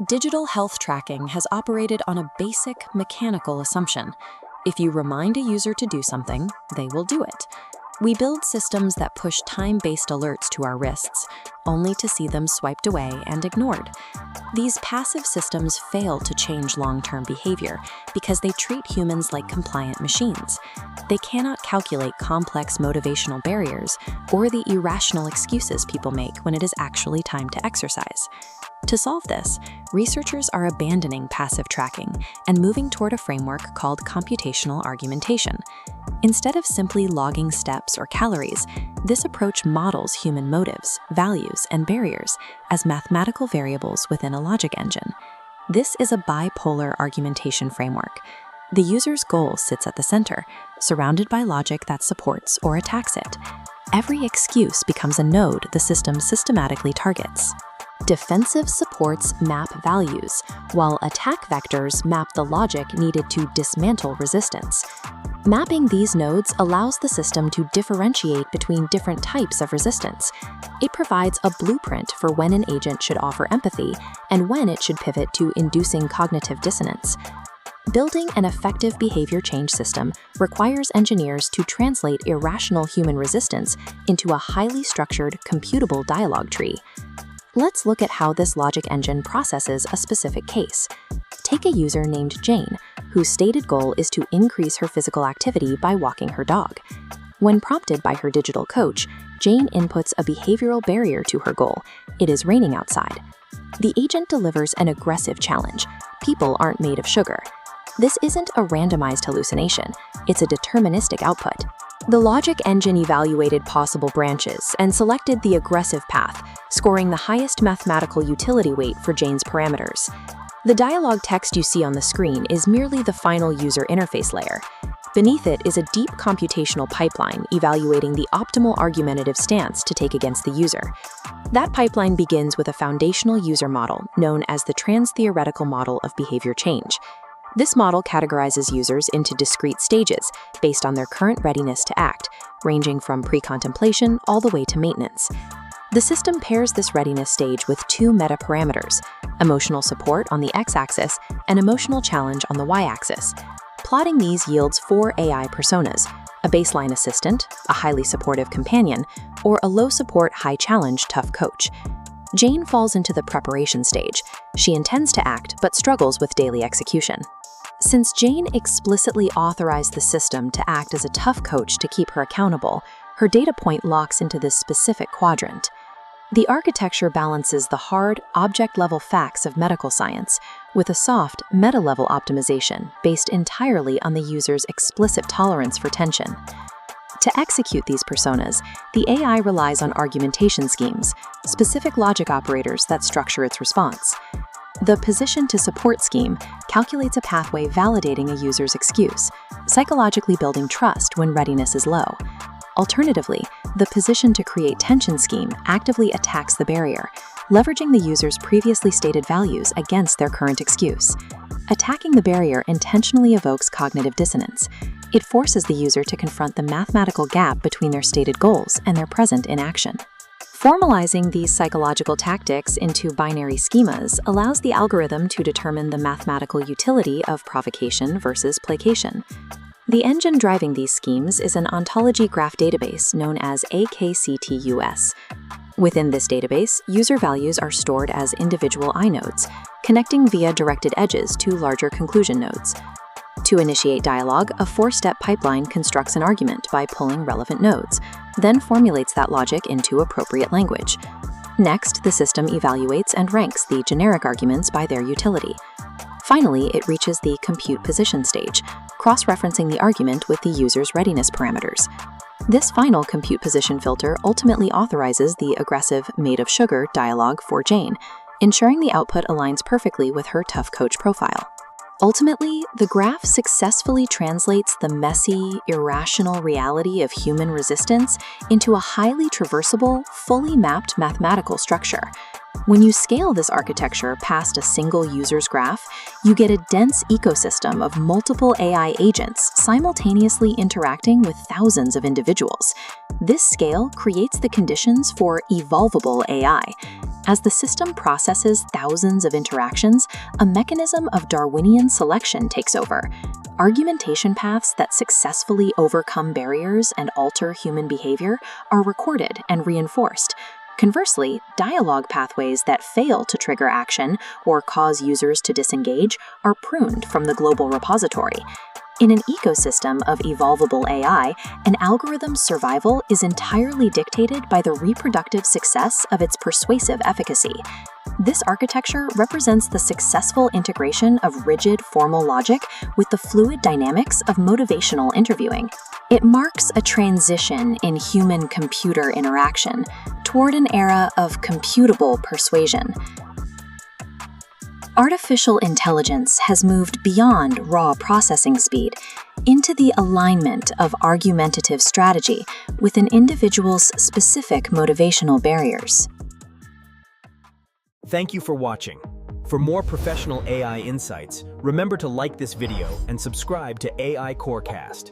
Digital health tracking has operated on a basic mechanical assumption. If you remind a user to do something, they will do it. We build systems that push time-based alerts to our wrists, only to see them swiped away and ignored. These passive systems fail to change long-term behavior because they treat humans like compliant machines. They cannot calculate complex motivational barriers or the irrational excuses people make when it is actually time to exercise. To solve this, researchers are abandoning passive tracking and moving toward a framework called computational argumentation. Instead of simply logging steps or calories, this approach models human motives, values, and barriers as mathematical variables within a logic engine. This is a bipolar argumentation framework. The user's goal sits at the center, surrounded by logic that supports or attacks it. Every excuse becomes a node the system systematically targets. Defensive supports map values, while attack vectors map the logic needed to dismantle resistance. Mapping these nodes allows the system to differentiate between different types of resistance. It provides a blueprint for when an agent should offer empathy and when it should pivot to inducing cognitive dissonance. Building an effective behavior change system requires engineers to translate irrational human resistance into a highly structured, computable dialogue tree. Let's look at how this logic engine processes a specific case. Take a user named Jane, whose stated goal is to increase her physical activity by walking her dog. When prompted by her digital coach, Jane inputs a behavioral barrier to her goal. It is raining outside. The agent delivers an aggressive challenge. People aren't made of sugar. This isn't a randomized hallucination. It's a deterministic output. The logic engine evaluated possible branches and selected the aggressive path, scoring the highest mathematical utility weight for Jane's parameters. The dialogue text you see on the screen is merely the final user interface layer. Beneath it is a deep computational pipeline evaluating the optimal argumentative stance to take against the user. That pipeline begins with a foundational user model known as the trans-theoretical model of behavior change. This model categorizes users into discrete stages based on their current readiness to act, ranging from pre-contemplation all the way to maintenance. The system pairs this readiness stage with two meta-parameters, emotional support on the x-axis and emotional challenge on the y-axis. Plotting these yields 4 AI personas: a baseline assistant, a highly supportive companion, or a low-support, high-challenge, tough coach. Jane falls into the preparation stage. She intends to act but struggles with daily execution. Since Jane explicitly authorized the system to act as a tough coach to keep her accountable, her data point locks into this specific quadrant. The architecture balances the hard, object-level facts of medical science with a soft, meta-level optimization based entirely on the user's explicit tolerance for tension. To execute these personas, the AI relies on argumentation schemes, specific logic operators that structure its response. The position to support scheme calculates a pathway validating a user's excuse, psychologically building trust when readiness is low. Alternatively, the position to create tension scheme actively attacks the barrier, leveraging the user's previously stated values against their current excuse. Attacking the barrier intentionally evokes cognitive dissonance. It forces the user to confront the mathematical gap between their stated goals and their present inaction. Formalizing these psychological tactics into binary schemas allows the algorithm to determine the mathematical utility of provocation versus placation. The engine driving these schemes is an ontology graph database known as AKCTUS. Within this database, user values are stored as individual inodes, connecting via directed edges to larger conclusion nodes. To initiate dialogue, a 4-step pipeline constructs an argument by pulling relevant nodes, then formulates that logic into appropriate language. Next, the system evaluates and ranks the generic arguments by their utility. Finally, it reaches the compute position stage, cross-referencing the argument with the user's readiness parameters. This final compute position filter ultimately authorizes the aggressive made of sugar dialogue for Jane, ensuring the output aligns perfectly with her tough coach profile. Ultimately, the graph successfully translates the messy, irrational reality of human resistance into a highly traversable, fully mapped mathematical structure. When you scale this architecture past a single user's graph, you get a dense ecosystem of multiple AI agents simultaneously interacting with thousands of individuals. This scale creates the conditions for evolvable AI, As the system processes thousands of interactions, a mechanism of Darwinian selection takes over. Argumentation paths that successfully overcome barriers and alter human behavior are recorded and reinforced. Conversely, dialogue pathways that fail to trigger action or cause users to disengage are pruned from the global repository. In an ecosystem of evolvable AI, an algorithm's survival is entirely dictated by the reproductive success of its persuasive efficacy. This architecture represents the successful integration of rigid formal logic with the fluid dynamics of motivational interviewing. It marks a transition in human-computer interaction toward an era of computable persuasion. Artificial intelligence has moved beyond raw processing speed into the alignment of argumentative strategy with an individual's specific motivational barriers. Thank you for watching. For more professional AI insights, remember to like this video and subscribe to AI Corecast.